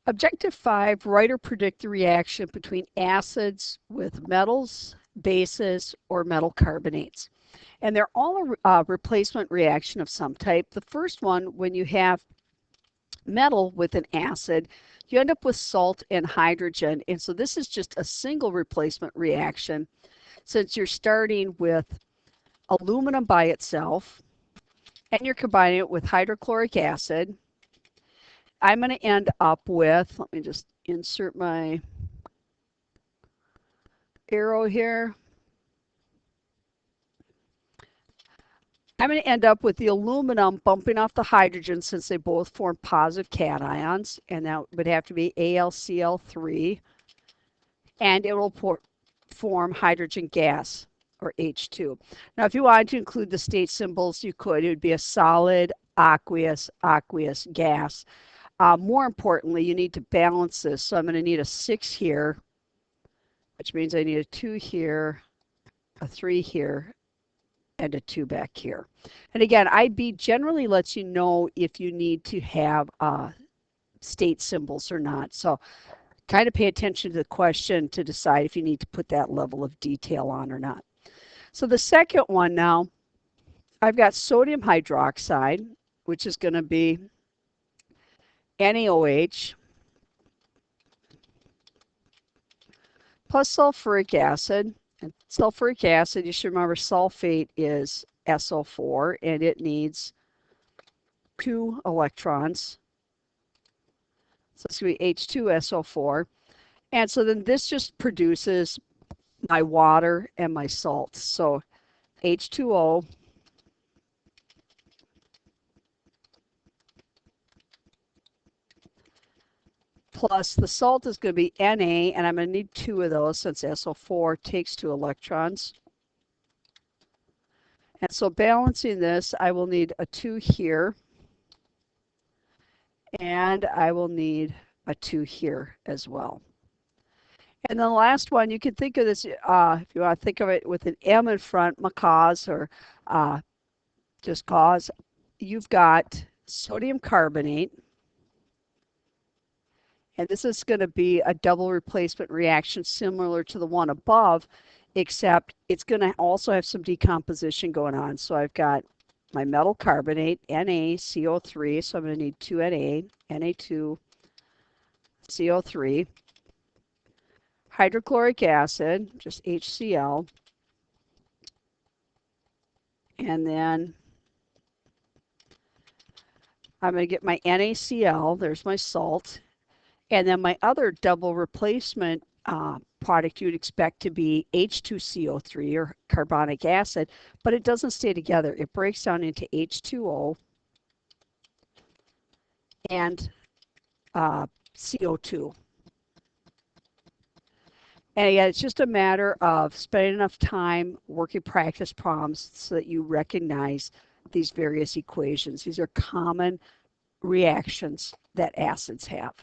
Objective 5, write or predict the reaction between acids with metals, bases, or metal carbonates. And they're all a replacement reaction of some type. The first one, when you have metal with an acid, you end up with salt and hydrogen. And so this is just a single replacement reaction since you're starting with aluminum by itself and you're combining it with hydrochloric acid. I'm going to end up with, let me just insert my arrow here. I'm going to end up with the aluminum bumping off the hydrogen since they both form positive cations, and that would have to be AlCl3, and it will form hydrogen gas, or H2. Now, if you wanted to include the state symbols, you could. It would be a solid, aqueous gas. More importantly, you need to balance this. So I'm going to need a 6 here, which means I need a 2 here, a 3 here, and a 2 back here. And again, IB generally lets you know if you need to have state symbols or not. So kind of pay attention to the question to decide if you need to put that level of detail on or not. So the second one now, I've got sodium hydroxide, which is going to be NaOH plus sulfuric acid. And sulfuric acid, you should remember sulfate is SO4 and it needs 2 electrons. So it's going to be H2SO4. And so then this just produces my water and my salt. So H2O plus the salt is going to be Na, and I'm going to need 2 of those since SO4 takes 2 electrons. And so balancing this, I will need a 2 here, and I will need a 2 here as well. And then the last one, you can think of this, if you want to think of it with an M in front, macaws or just cause, you've got sodium carbonate. And this is going to be a double replacement reaction similar to the one above, except it's going to also have some decomposition going on. So I've got my metal carbonate, NaCO3, so I'm going to need 2 Na, Na2CO3, hydrochloric acid, just HCl, and then I'm going to get my NaCl, there's my salt, and then my other double replacement product you'd expect to be H2CO3 or carbonic acid, but it doesn't stay together. It breaks down into H2O and CO2. And again, it's just a matter of spending enough time working practice problems so that you recognize these various equations. These are common reactions that acids have.